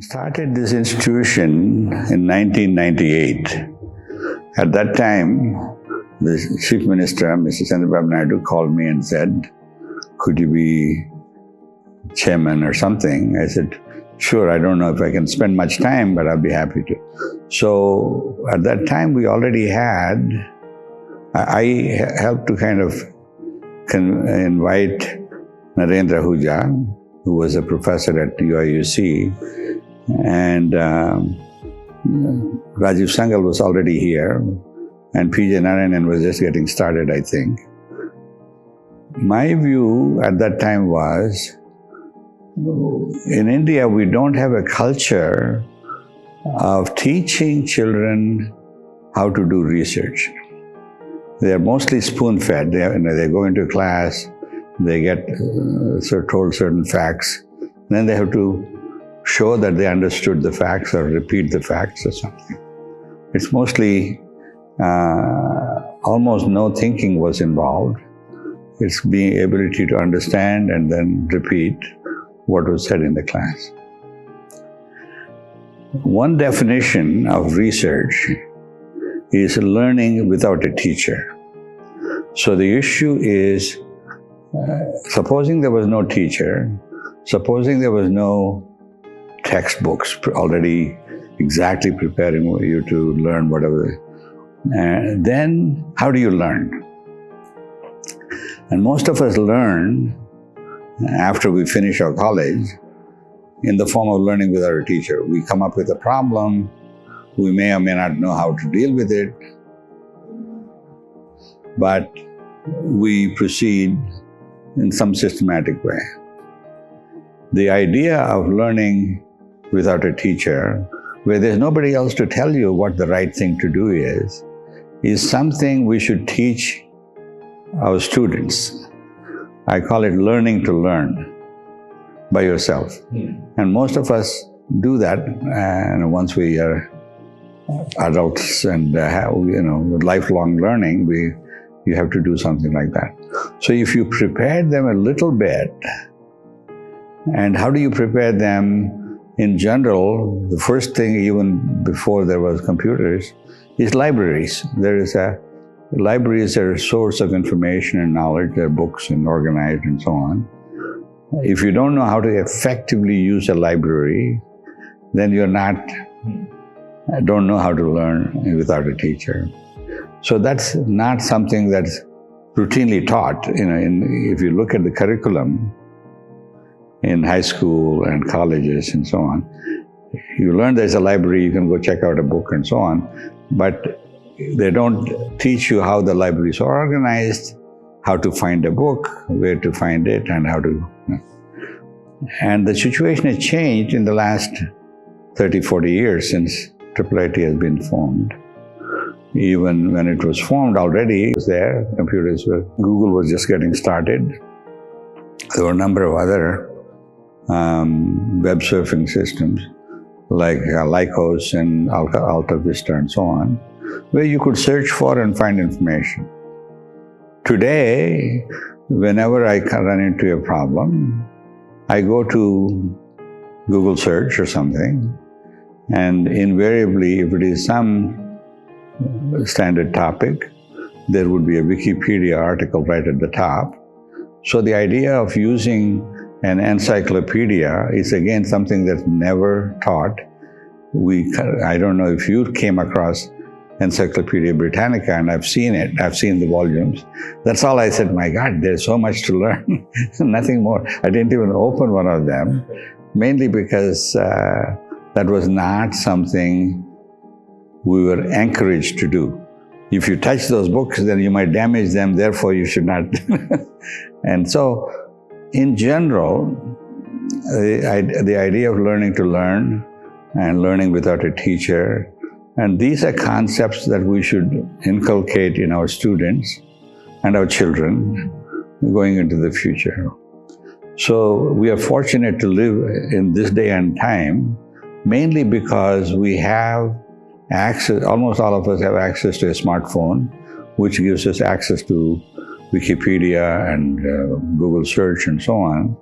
started this institution in 1998. At that time, the Chief Minister, Mr. Chandrababu Naidu, called me and said, "Could you be chairman or something?" I said, "Sure, I don't know if I can spend much time, but I'll be happy to." So at that time, we already had, I helped to kind of invite Narendra Ahuja, who was a professor at IIITH, and Rajiv Sangal was already here, and P.J. Narayanan was just getting started, I think. My view at that time was, in India, we don't have a culture of teaching children how to do research. They are mostly spoon-fed. They go into class, they get told certain facts, then they have to show that they understood the facts or repeat the facts or something. It's mostly, almost no thinking was involved. It's being ability to understand and then repeat what was said in the class. One definition of research is learning without a teacher. So the issue is, supposing there was no teacher, supposing there was no textbooks already exactly preparing you to learn whatever, then how do you learn? And most of us learn after we finish our college in the form of learning without a teacher. We come up with a problem, we may or may not know how to deal with it, but we proceed in some systematic way. The idea of learning without a teacher, where there's nobody else to tell you what the right thing to do is something we should teach our students. I call it learning to learn by yourself. And most of us do that once we are adults and have, lifelong learning, you have to do something like that. So if you prepare them a little bit, and how do you prepare them? In general, the first thing, even before there was computers, is libraries. Libraries are a source of information and knowledge. They're books and organized and so on. If you don't know how to effectively use a library, then you're don't know how to learn without a teacher. So that's not something that's routinely taught. If you look at the curriculum in high school and colleges and so on, you learn there's a library, you can go check out a book and so on, but they don't teach you how the libraries are organized, how to find a book, where to find it, and how to. And the situation has changed in the last 30, 40 years since IIIT has been formed. Even when it was formed already, it was there, Google was just getting started. There were a number of other web surfing systems like Lycos and Alta Vista and so on, where you could search for and find information. Today, whenever I run into a problem, I go to Google search or something, and invariably, if it is some standard topic, there would be a Wikipedia article right at the top. So the idea of using an encyclopedia is again something that's never taught. I don't know if you came across Encyclopedia Britannica, and I've seen it. I've seen the volumes. That's all I said, my God, there's so much to learn. Nothing more. I didn't even open one of them, mainly because that was not something we were encouraged to do. If you touch those books, then you might damage them, therefore you should not. And so, in general, the idea of learning to learn and learning without a teacher, and these are concepts that we should inculcate in our students and our children going into the future. So we are fortunate to live in this day and time, mainly because we have access, almost all of us have access to a smartphone, which gives us access to Wikipedia and Google search and so on,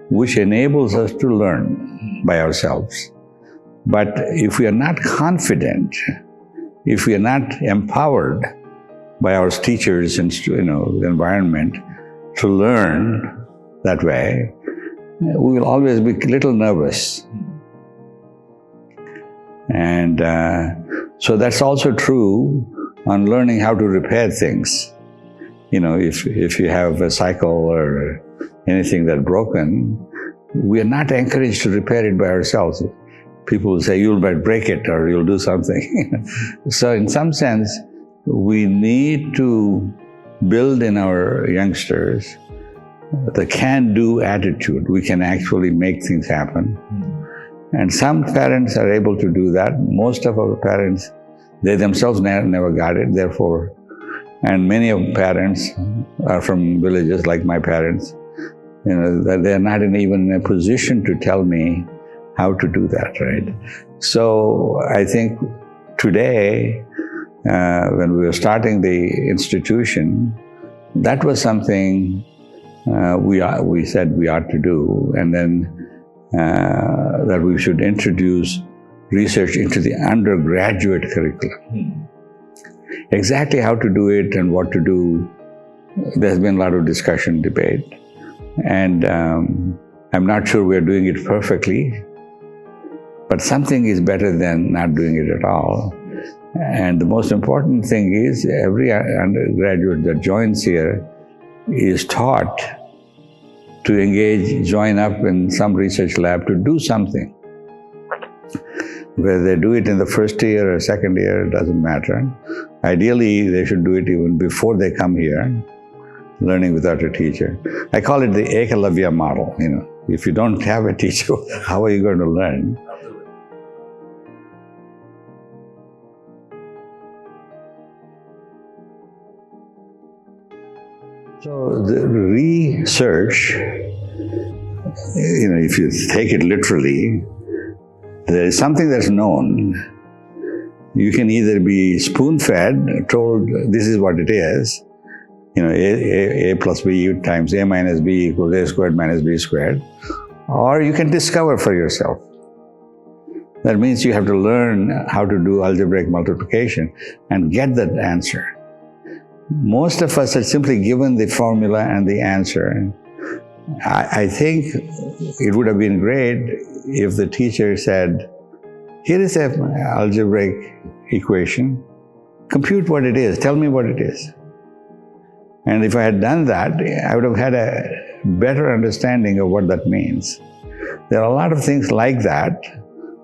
which enables us to learn by ourselves. But if we are not confident, if we are not empowered by our teachers and the environment to learn that way, we will always be a little nervous. And so that's also true on learning how to repair things. If you have a cycle or anything that's broken, we are not encouraged to repair it by ourselves. People will say, you'll break it or you'll do something. So in some sense, we need to build in our youngsters the can-do attitude. We can actually make things happen. And some parents are able to do that. Most of our parents, they themselves never got it, therefore. And many of parents are from villages like my parents. They're not even in a position to tell me how to do that, right? So I think today, when we were starting the institution, that was something we said we ought to do, and then that we should introduce research into the undergraduate curriculum. Exactly how to do it and what to do, there's been a lot of discussion, debate, and I'm not sure we're doing it perfectly, but something is better than not doing it at all. And the most important thing is every undergraduate that joins here is taught to engage, join up in some research lab to do something. Whether they do it in the first year or second year, it doesn't matter. Ideally, they should do it even before they come here, learning without a teacher. I call it the Ekalavya model. If you don't have a teacher, how are you going to learn? So the research, if you take it literally, there is something that's known. You can either be spoon-fed, told this is what it is, A plus B times A minus B equals A squared minus B squared, or you can discover for yourself. That means you have to learn how to do algebraic multiplication and get that answer. Most of us are simply given the formula and the answer. I think it would have been great if the teacher said, here is an algebraic equation, compute what it is, tell me what it is. And if I had done that, I would have had a better understanding of what that means. There are a lot of things like that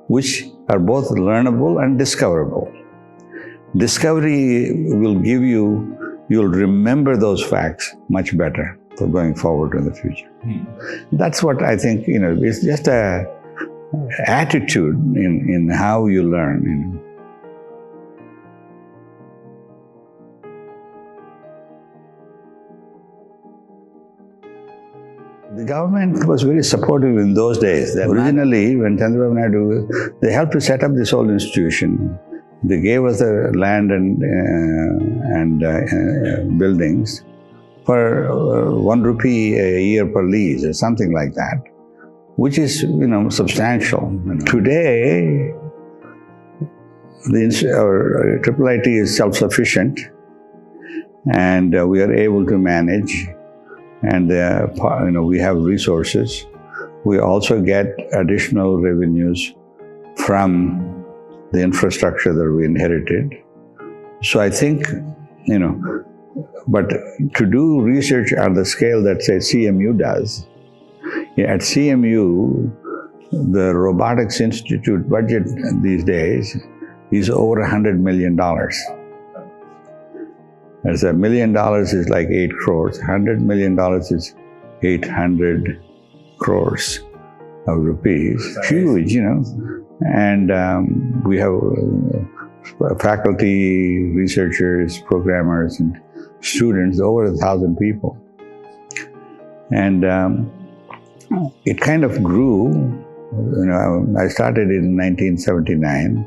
which are both learnable and discoverable. Discovery will give you, you'll remember those facts much better for going forward in the future. That's what I think, it's just a attitude in how you learn. The government was very supportive in those days. Originally, when Chandrababu Naidu, they helped to set up this whole institution. They gave us the land and buildings for 1 rupee a year per lease or something like that, which is, substantial. Today, our IIIT is self-sufficient, and we are able to manage, and we have resources. We also get additional revenues from the infrastructure that we inherited. So I think, but to do research on the scale that, say, CMU does, at CMU, the Robotics Institute budget these days is over $100 million. As $1 million is like 8 crores, $100 million is 800 crores of rupees. Huge, And we have faculty, researchers, programmers, and students, over 1,000 people. And it kind of grew. I started in 1979.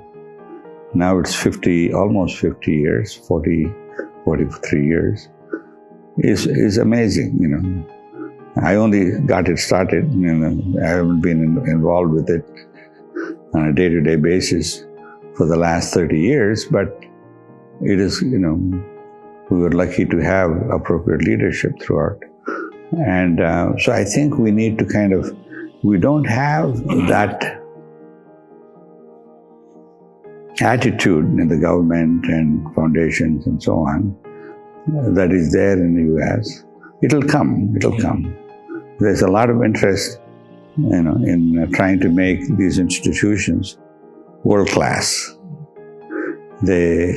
Now it's almost 50 years, 43 years. Is amazing, I only got it started, I haven't been involved with it on a day-to-day basis for the last 30 years, but it is, we were lucky to have appropriate leadership throughout. And so I think we need to we don't have that attitude in the government and foundations and so on that is there in the US. It'll come. There's a lot of interest, in trying to make these institutions world-class. They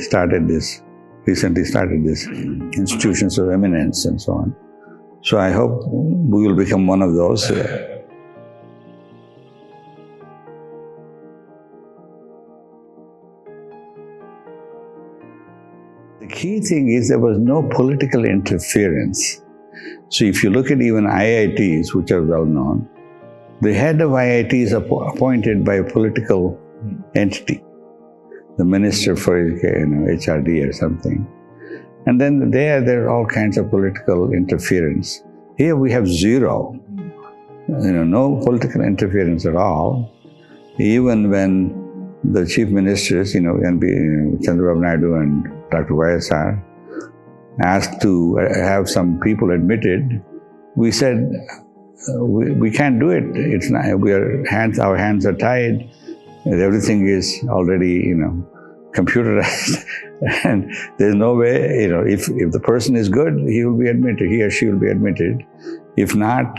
recently started this institutions of eminence and so on. So I hope we will become one of those. The key thing is there was no political interference. So if you look at even IITs, which are well known, the head of IIT is appointed by a political entity, the Minister for Education, HRD or something. And then there are all kinds of political interference. Here we have zero, no political interference at all. Even when the chief ministers, Chandrababu Naidu and Dr. YSR, asked to have some people admitted, we said, we can't do it. It's not. Our hands are tied. Everything is already, computerized, and there's no way. If the person is good, he will be admitted. He or she will be admitted. If not,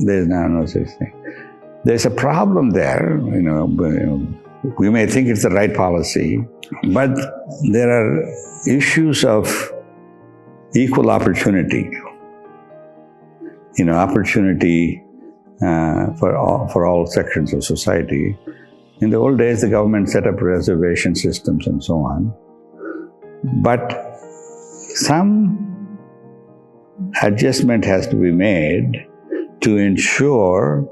there's no such thing. There's a problem there. We may think it's the right policy, but there are issues of equal opportunity. Opportunity for all sections of society. In the old days, the government set up reservation systems and so on. But some adjustment has to be made to ensure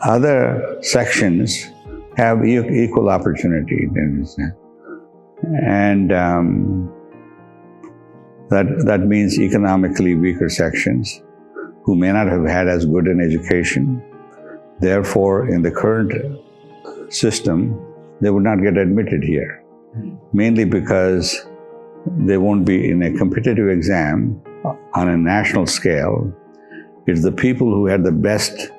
other sections have equal opportunity. And that means economically weaker sections who may not have had as good an education. Therefore, in the current system, they would not get admitted here, mainly because they won't be in a competitive exam on a national scale. It's the people who had the best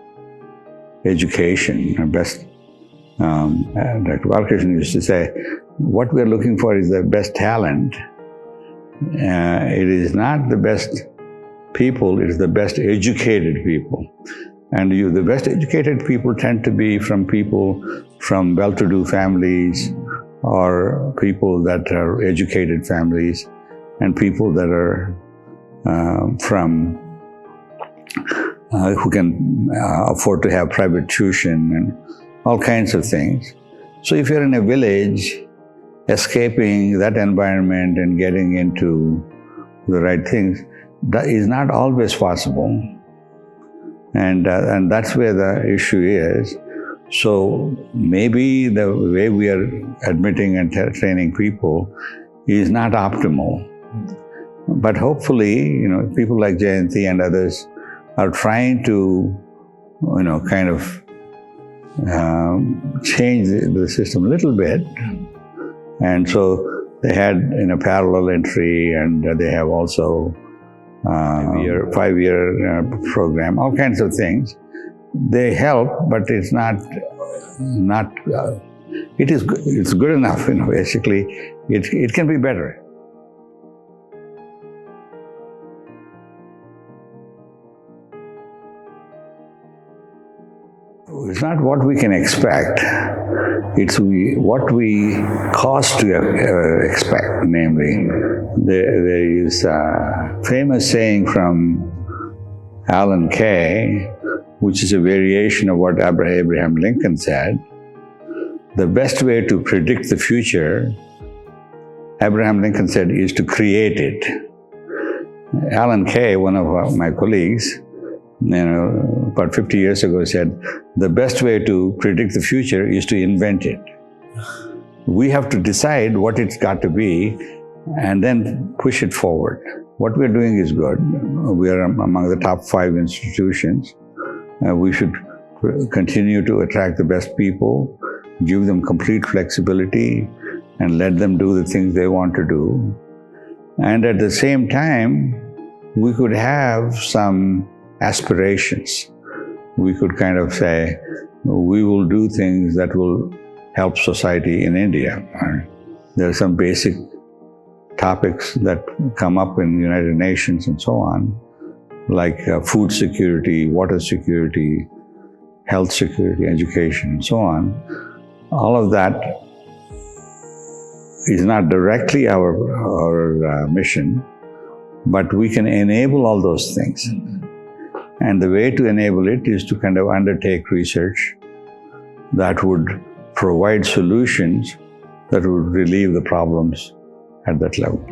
education, or best, Dr. Balakrishnan used to say, what we're looking for is the best talent. It is not the best people, it is the best educated people. And the best educated people tend to be from people from well-to-do families, or people that are educated families, and people that are who can afford to have private tuition and all kinds of things. So if you're in a village, escaping that environment and getting into the right things, that is not always possible. And that's where the issue is. So maybe the way we are admitting and training people is not optimal. But hopefully, people like Jayanti and others are trying to, change the system a little bit. And so they had parallel entry, and they have also five-year program, all kinds of things. They help, but it's not. It's good enough. Basically, it can be better. It's not what we can expect, it's what we cause to expect. Namely, there is a famous saying from Alan Kay, which is a variation of what Abraham Lincoln said. The best way to predict the future, Abraham Lincoln said, is to create it. Alan Kay, one of my colleagues, about 50 years ago said, the best way to predict the future is to invent it. We have to decide what it's got to be and then push it forward. What we're doing is good. We are among the top 5 institutions. We should continue to attract the best people, give them complete flexibility, and let them do the things they want to do. And at the same time, we could have some aspirations. We could kind of say, we will do things that will help society in India. There are some basic topics that come up in the United Nations and so on, like food security, water security, health security, education, and so on. All of that is not directly our mission, but we can enable all those things. And the way to enable it is to kind of undertake research that would provide solutions that would relieve the problems at that level.